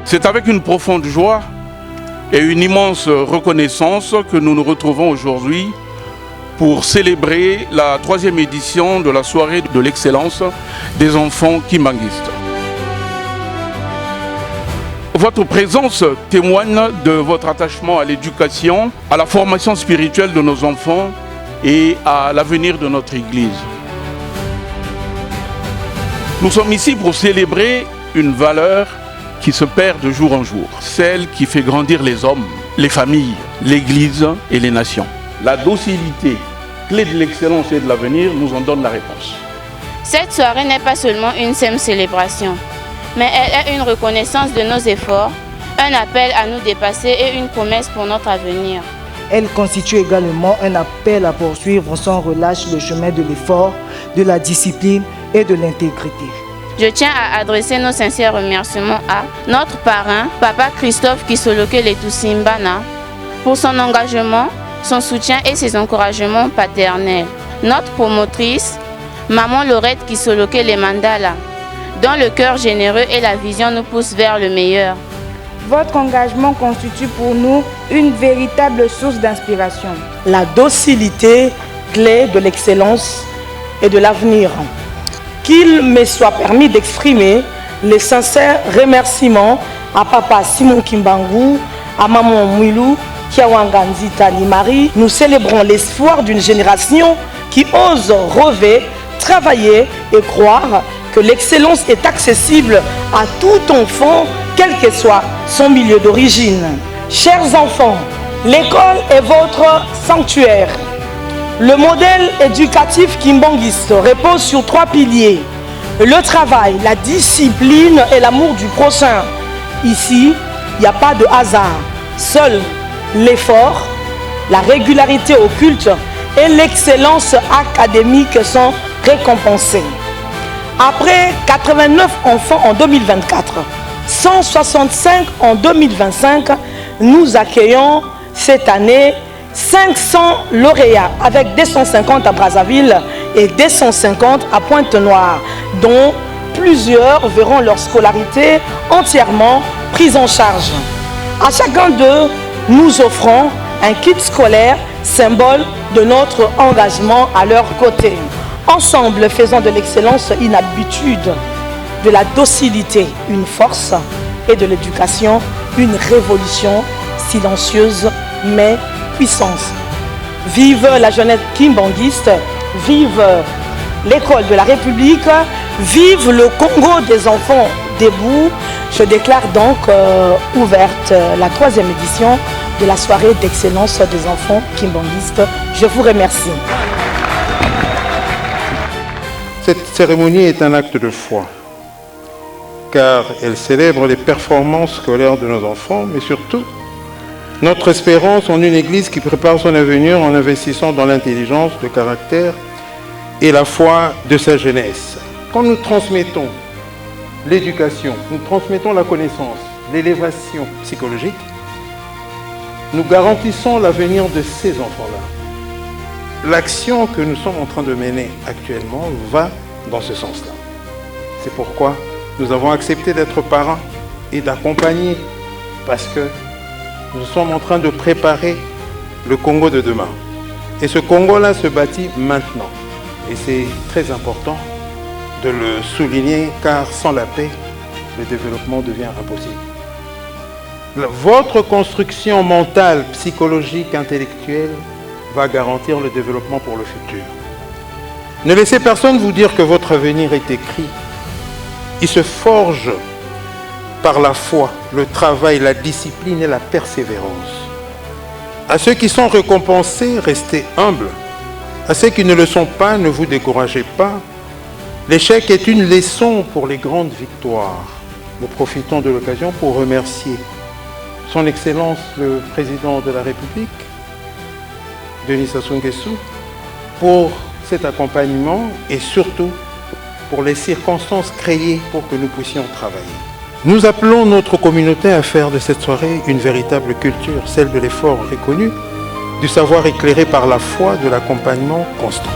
C'est avec une profonde joie et une immense reconnaissance que nous nous retrouvons aujourd'hui pour célébrer la 3e édition de la soirée de l'excellence des enfants kimbanguistes. Votre présence témoigne de votre attachement à l'éducation, à la formation spirituelle de nos enfants et à l'avenir de notre Église. Nous sommes ici pour célébrer une valeur qui se perd de jour en jour, celle qui fait grandir les hommes, les familles, l'Église et les nations. La docilité, clé de l'excellence et de l'avenir, nous en donne la réponse. Cette soirée n'est pas seulement une simple célébration, mais elle est une reconnaissance de nos efforts, un appel à nous dépasser et une promesse pour notre avenir. Elle constitue également un appel à poursuivre sans relâche le chemin de l'effort, de la discipline et de l'intégrité. Je tiens à adresser nos sincères remerciements à notre parrain, Papa Christophe Kisoloke Letusimbana, pour son engagement, son soutien et ses encouragements paternels. Notre promotrice, Maman Laurette Kisoloke Lemandala, dont le cœur généreux et la vision nous poussent vers le meilleur. Votre engagement constitue pour nous une véritable source d'inspiration. La docilité, clé de l'excellence et de l'avenir. Qu'il me soit permis d'exprimer les sincères remerciements à Papa Simon Kimbangu, à Maman Mwilou, Kiawanganzi Tani Marie. Nous célébrons l'espoir d'une génération qui ose rêver, travailler et croire que l'excellence est accessible à tout enfant, quel que soit son milieu d'origine. Chers enfants, l'école est votre sanctuaire. Le modèle éducatif kimbanguiste repose sur 3 piliers. Le travail, la discipline et l'amour du prochain. Ici, il n'y a pas de hasard. Seul l'effort, la régularité au culte et l'excellence académique sont récompensés. Après 89 enfants en 2024, 165 en 2025, nous accueillons cette année 500 lauréats avec 250 à Brazzaville et 250 à Pointe-Noire, dont plusieurs verront leur scolarité entièrement prise en charge. À chacun d'eux, nous offrons un kit scolaire, symbole de notre engagement à leur côté. Ensemble, faisons de l'excellence une habitude, de la docilité une force et de l'éducation une révolution silencieuse mais puissante. Vive la jeunesse kimbanguiste, vive l'école de la République, vive le Congo des enfants debout. Je déclare donc ouverte la 3e édition de la soirée d'excellence des enfants kimbanguistes. Je vous remercie. Cette cérémonie est un acte de foi, car elle célèbre les performances scolaires de nos enfants, mais surtout notre espérance en une Église qui prépare son avenir en investissant dans l'intelligence, le caractère et la foi de sa jeunesse. Quand nous transmettons l'éducation, nous transmettons la connaissance, l'élévation psychologique, nous garantissons l'avenir de ces enfants-là. L'action que nous sommes en train de mener actuellement va dans ce sens-là. C'est pourquoi nous avons accepté d'être parents et d'accompagner, parce que nous sommes en train de préparer le Congo de demain. Et ce Congo-là se bâtit maintenant. Et c'est très important de le souligner, car sans la paix, le développement devient impossible. Votre construction mentale, psychologique, intellectuelle va garantir le développement pour le futur. Ne laissez personne vous dire que votre avenir est écrit. Il se forge par la foi, le travail, la discipline et la persévérance. À ceux qui sont récompensés, restez humbles. À ceux qui ne le sont pas, ne vous découragez pas. L'échec est une leçon pour les grandes victoires. Nous profitons de l'occasion pour remercier Son Excellence le Président de la République, Denis Sassou Nguesso, pour cet accompagnement et surtout pour les circonstances créées pour que nous puissions travailler. Nous appelons notre communauté à faire de cette soirée une véritable culture, celle de l'effort reconnu, du savoir éclairé par la foi, de l'accompagnement constant.